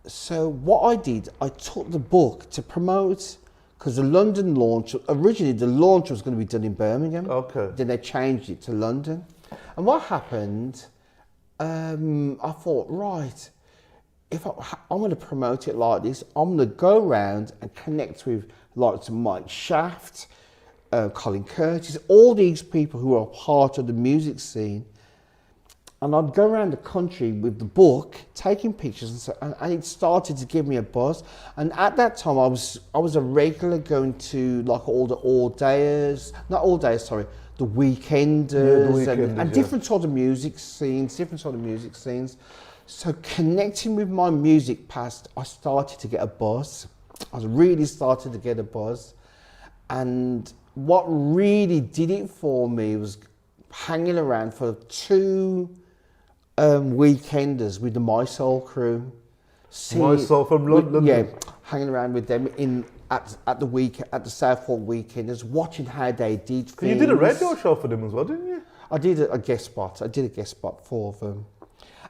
So what I did, I took the book to promote, because the London launch, originally the launch was going to be done in Birmingham. Okay. Then they changed it to London. And what happened, I thought, right, if I'm going to promote it like this, I'm going to go around and connect with like Mike Shaft, Colin Curtis, all these people who are part of the music scene. And I'd go around the country with the book, taking pictures, and it started to give me a buzz. And at that time, I was a regular going to like all the all-dayers, not all-dayers, sorry, the weekenders, and different sort of music scenes, So connecting with my music past, I started to get a buzz. I really started to get a buzz. And what really did it for me was hanging around for 2 weekenders with the My Soul crew. My Soul from London? Yeah, hanging around with them at the Southport weekenders, watching how they did things. You did a radio show for them as well, didn't you? I did a guest spot. I did a guest spot for them.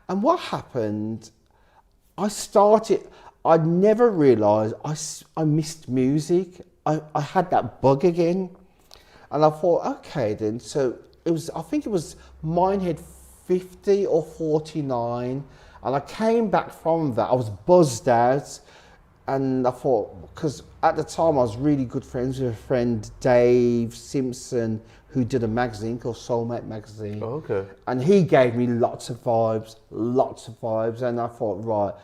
And what happened, I'd never realised I missed music. I had that bug again. And I thought, okay then, so I think it was Minehead 50 or 49. And I came back from that, I was buzzed out. And I thought, because at the time I was really good friends with a friend, Dave Simpson, who did a magazine called Soulmate Magazine. Oh, okay. And he gave me lots of vibes. And I thought, right,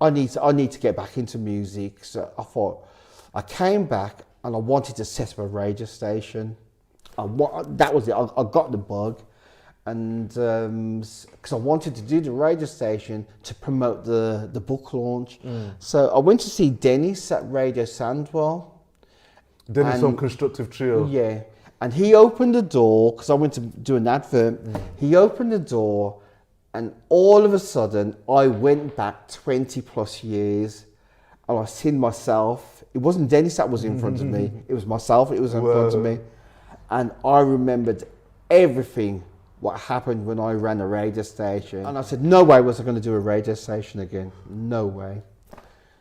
I need to get back into music. So I thought, I came back and I wanted to set up a radio station. That was it, I got the bug. And because I wanted to do the radio station to promote the book launch. So I went to see Dennis at Radio Sandwell. Dennis on Constructive Trio. Yeah, and he opened the door, because I went to do an advert. He opened the door, and all of a sudden I went back 20 plus years, and I seen myself. It wasn't Dennis that was in front of me, it was myself, it was in front of me. And I remembered everything what happened when I ran a radio station. And I said, no way was I going to do a radio station again. No way.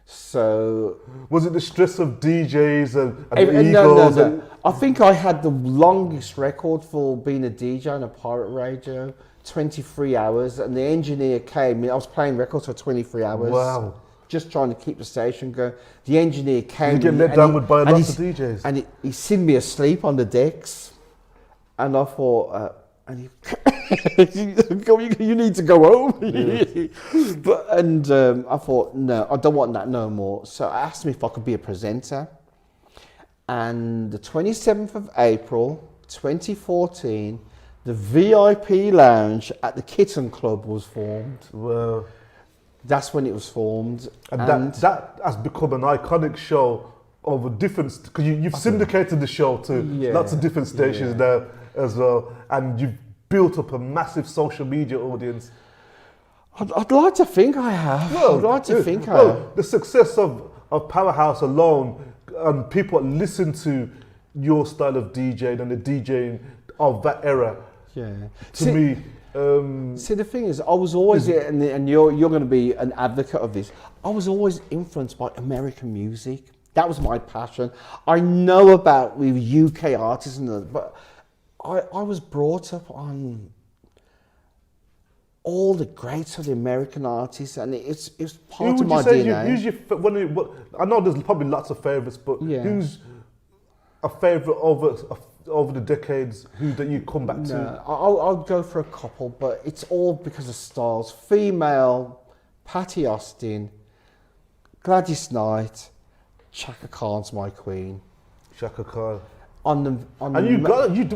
So... Was it the stress of DJs and egos? No. I think I had the longest record for being a DJ on a pirate radio, 23 hours. And the engineer came, I was playing records for 23 hours. Wow. Just trying to keep the station going. The engineer came... You get let down with by lots of DJs. And he seen me asleep on the decks. And I thought... you need to go home. Yeah. I thought, no, I don't want that no more. So I asked him if I could be a presenter. And the 27th of April, 2014, the VIP lounge at the Kitten Club was formed. Well, that's when it was formed. And that has become an iconic show over different, because you've syndicated the show to lots of different stations now as well, and you've built up a massive social media audience. I'd like to think I have. The success of Powerhouse alone, and people listen to your style of DJing and the DJing of that era. Yeah. To me. See, the thing is, I was always, and you're going to be an advocate of this, I was always influenced by American music. That was my passion. I know about with UK artists, but I was brought up on all the greats of the American artists, and it's part of my DNA. I know there's probably lots of favourites, but who's a favourite over the decades that you come back to? I'll go for a couple, but it's all because of styles. Female, Patti Austin, Gladys Knight, Chaka Khan's my queen. Chaka Khan. On the And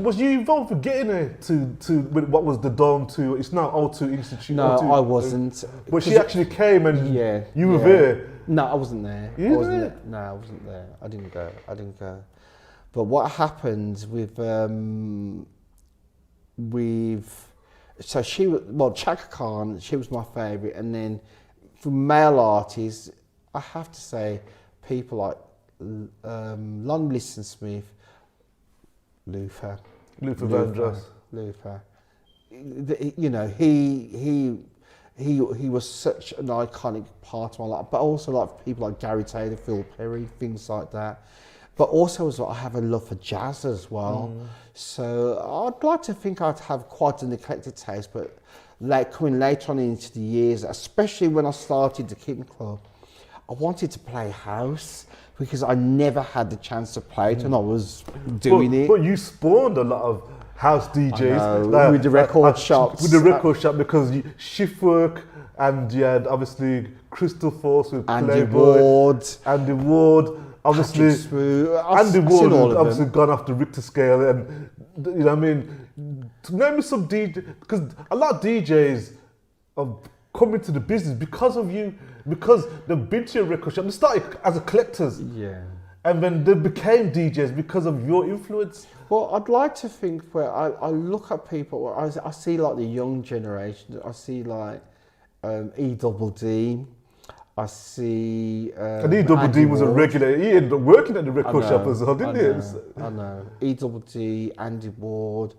was you involved with getting it to with what was the Dome to? It's now O2 Institute. No, O2, I wasn't. But she actually came and Yeah, you were yeah. there. No, I wasn't there. You I were wasn't there? there. No, I wasn't there. I didn't go. But what happened with so she was Chaka Khan. She was my favourite, and then for male artists, I have to say people like Lon Liston Smith, Luther Vandross. Luther. You know, he was such an iconic part of my life, but also like people like Gary Taylor, Phil Perry, things like that. But also as well, I have a love for jazz as well. So I'd like to think I'd have quite an eclectic taste, but like coming later on into the years, especially when I started the Kitten Club, I wanted to play house because I never had the chance to play it, and I was doing it. But you spawned a lot of house DJs with the record shops. With the record shop, because shift work, and you had obviously Crystal Force with Andy Playboy, Andy Ward, obviously Andy Ward has obviously gone off the Richter scale, and you know what I mean. Name me some DJ, because a lot of DJs have come into the business because of you, because they've been to your record shop. They started as a collectors, and then they became DJs because of your influence. Well, I'd like to think where I look at people, I see like the young generation, I see like E-double-D, I see... and E-double-D was a regular, he ended up working at the record shop as well, didn't he? I know. E-double-D, Andy Ward,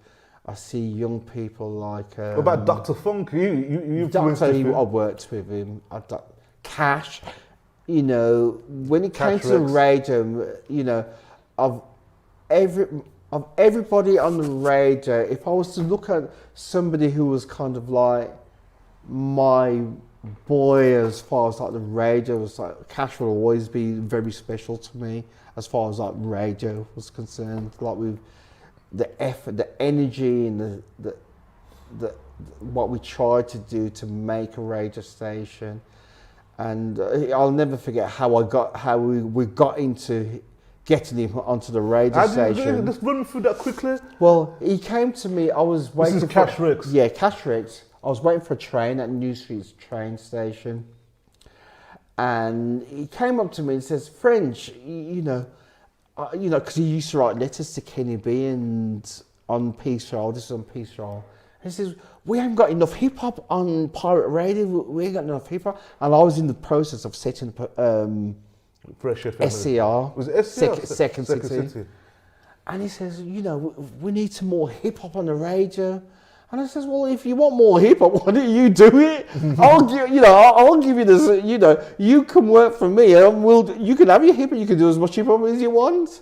I see young people like... what about Dr. Funk? You Dr. I worked with him. Cash, you know, when it came to the radio, you know, of everybody on the radio, if I was to look at somebody who was kind of like my boy as far as like the radio was like, Cash will always be very special to me as far as like radio was concerned. Like with the effort, the energy, and the what we tried to do to make a radio station. And I'll never forget how we got into getting him onto the radio station. Let's run through that quickly. Well, he came to me. I was waiting. This is Cash Rex. Yeah, Cash Rex. I was waiting for a train at New Street's train station, and he came up to me and says, "French, you know, because he used to write letters to Kenny B and on Peace Roll. This is on Peace Roll." He says, "We haven't got enough hip hop on pirate radio. We ain't got enough hip hop." And I was in the process of setting up Fresh FM. SCR. Was it SCR? Second City. And he says, "You know, we need some more hip hop on the radio." And I says, "Well, if you want more hip hop, why don't you do it? I'll give you this. You know, you can work for me, and you can have your hip hop. You can do as much hip hop as you want."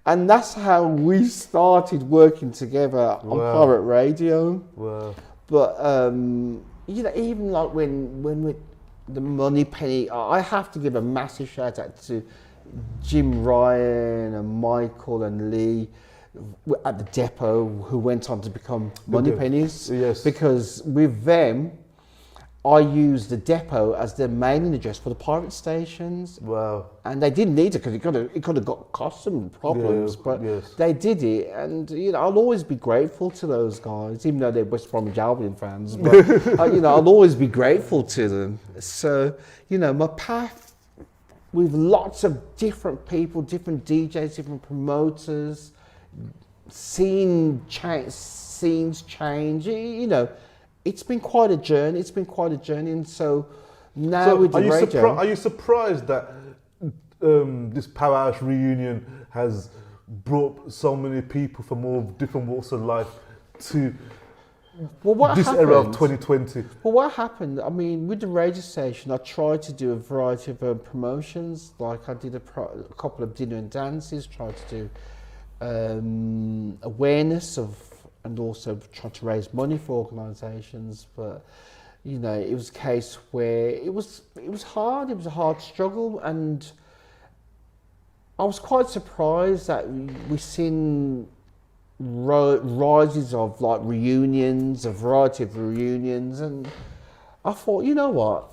And that's how we started working together on pirate radio. Wow. But you know, even like when we the Money Penny, I have to give a massive shout out to Jim Ryan and Michael and Lee at the depot, who went on to become Money Pennies. Yes. Because with them, I used the depot as their mailing address for the pirate stations. Wow. And they didn't need it because it could have got cost them problems, but they did it. And you know, I'll always be grateful to those guys, even though they're West Bromwich Albion fans. But you know, I'll always be grateful to them. So you know, my path with lots of different people, different DJs, different promoters, scenes change. You know. It's been quite a journey. And so now with the radio... Are you surprised that this Powerhouse reunion has brought so many people from all different walks of life to era of 2020? Well, what happened, I mean, with the radio station, I tried to do a variety of promotions. Like I did a couple of dinner and dances, tried to do awareness of, and also try to raise money for organisations. But you know, it was a case where it was hard. It was a hard struggle, and I was quite surprised that we've seen rises of like reunions, a variety of reunions, and I thought, you know what?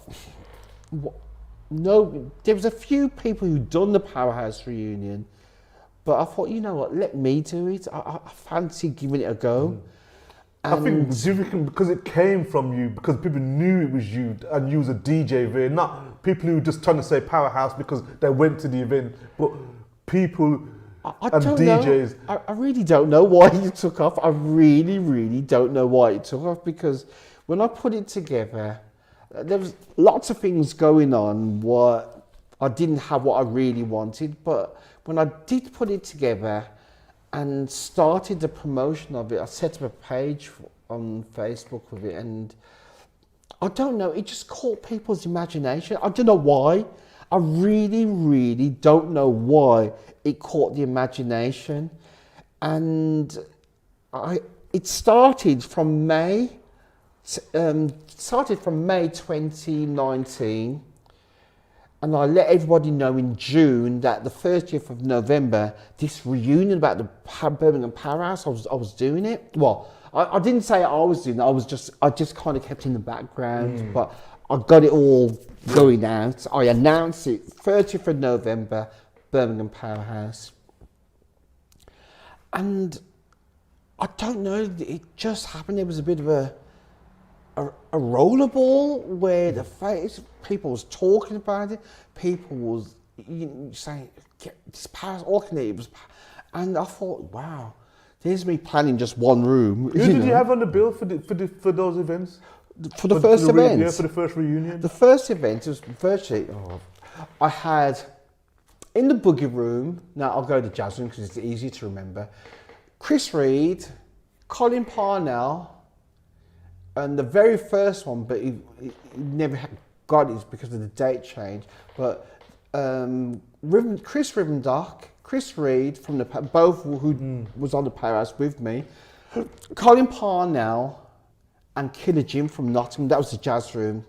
No, there was a few people who done the Powerhouse reunion, But I thought, you know what, let me do it. I fancy giving it a go. I think do you reckon because it came from you, because people knew it was you and you was a DJ there, not people who were just trying to say Powerhouse because they went to the event, but people I and don't DJs. know. I really don't know why it took off. I really, really don't know why it took off, because when I put it together, there was lots of things going on what I didn't have what I really wanted, but when I did put it together and started the promotion of it, I set up a page on Facebook with it, and I don't know, it just caught people's imagination. I don't know why. I really, really don't know why it caught the imagination. And it started from May 2019, and I let everybody know in June that the 30th of November, this reunion about the Birmingham Powerhouse, I was doing it. Well, I didn't say I was doing it, I just kind of kept in the background, but I got it all going out. I announced it, 30th of November, Birmingham Powerhouse. And I don't know, it just happened. It was a bit of a rollerball where people was talking about it, people was saying, this Paris Orkney, and I thought, wow, there's me planning just one room. Who did you have on the bill for those events? For the first event? Yeah, for the first reunion. The first event was virtually, I had, in the boogie room, now I'll go to the jazz room because it's easy to remember, Chris Reed, Colin Parnell, and the very first one, but he never got it because of the date change. But Chris Rivendock, Chris Reed from both who was on the Powerhouse with me, Colin Parnell, and Killer Jim from Nottingham. That was the jazz room.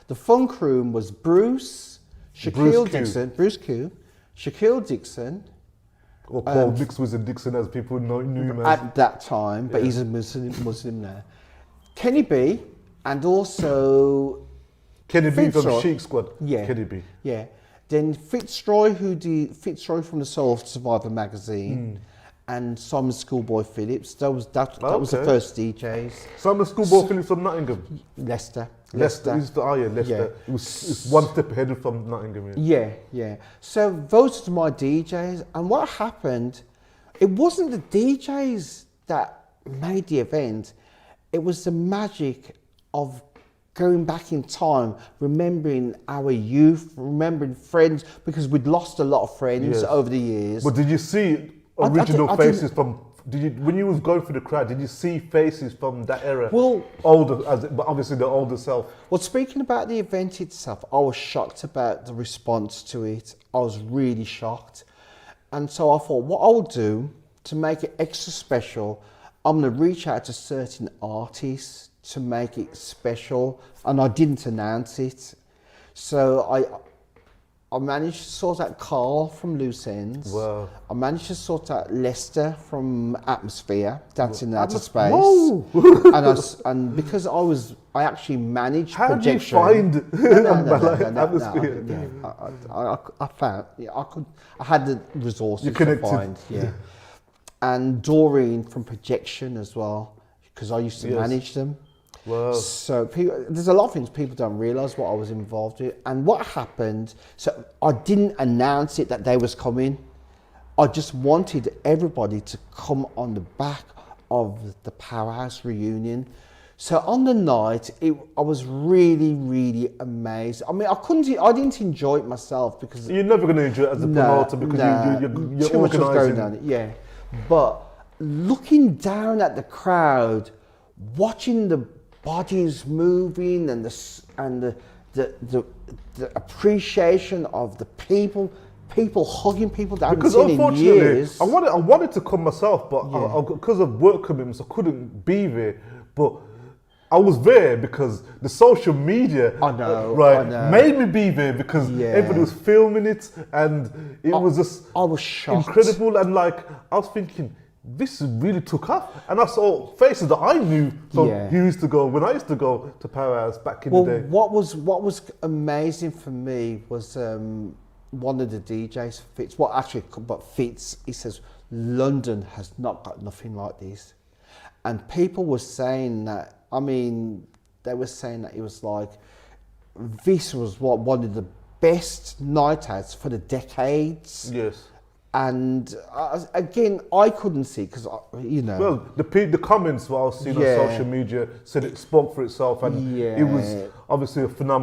The funk room was Bruce, Shaquille Dixon, Bruce Q, Shaquille Dixon. Or Paul Mixed Wizard Dixon, as people knew him as. At that time, but he's a Muslim now. Kenny B, and also Kenny B from Fitzroy. Chic Squad. Yeah. Kenny B. Yeah. Then Fitzroy, Fitzroy from the Soul Survivor magazine, and Simon Schoolboy Phillips. That was the first DJs. Simon Schoolboy Phillips from Nottingham. Leicester. Leicester. Leicester. Yeah. It's one step ahead from Nottingham. Yeah. So those are my DJs, and what happened? It wasn't the DJs that made the event. It was the magic of going back in time, remembering our youth, remembering friends, because we'd lost a lot of friends over the years. But did you see original faces from? When you was going through the crowd, did you see faces from that era? Well, older, but obviously the older self. Well, speaking about the event itself, I was shocked about the response to it. I was really shocked, and so I thought, what I'll do to make it extra special, I'm going to reach out to certain artists to make it special, and I didn't announce it. So I managed to sort out Carl from Loose Ends. Wow. I managed to sort out Lester from Atmosphere, Dancing Out of Space. and because I actually managed projection. How did you find Atmosphere? I found, I had the resources to find, and Doreen from Projection as well, because I used to manage them. Wow. So there's a lot of things people don't realise what I was involved in. And what happened, so I didn't announce it that they was coming. I just wanted everybody to come on the back of the Powerhouse reunion. So on the night, I was really, really amazed. I mean, I didn't enjoy it myself because... You're never going to enjoy it as a promoter because you're too much was going on. Yeah. But looking down at the crowd, watching the bodies moving and the appreciation of the people hugging people that I haven't seen in years. I wanted to come myself, but because of work commitments, I couldn't be there. But I was there because the social media made me be there because everybody was filming it, and it was just I was shocked. Incredible. And I was thinking, this really took off, and I saw faces that I knew from who used to go when I used to go to Powerhouse back in the day. What was amazing for me was one of the DJs, Fitz. Fitz, he says, London has not got nothing like this. And people were saying that, I mean, they were saying that it was like, this was what one of the best night outs for the decades. Yes. And again, I couldn't see because, you know. Well, the comments that I was seeing Yeah. on social media said it spoke for itself, and Yeah. it was obviously a phenomenal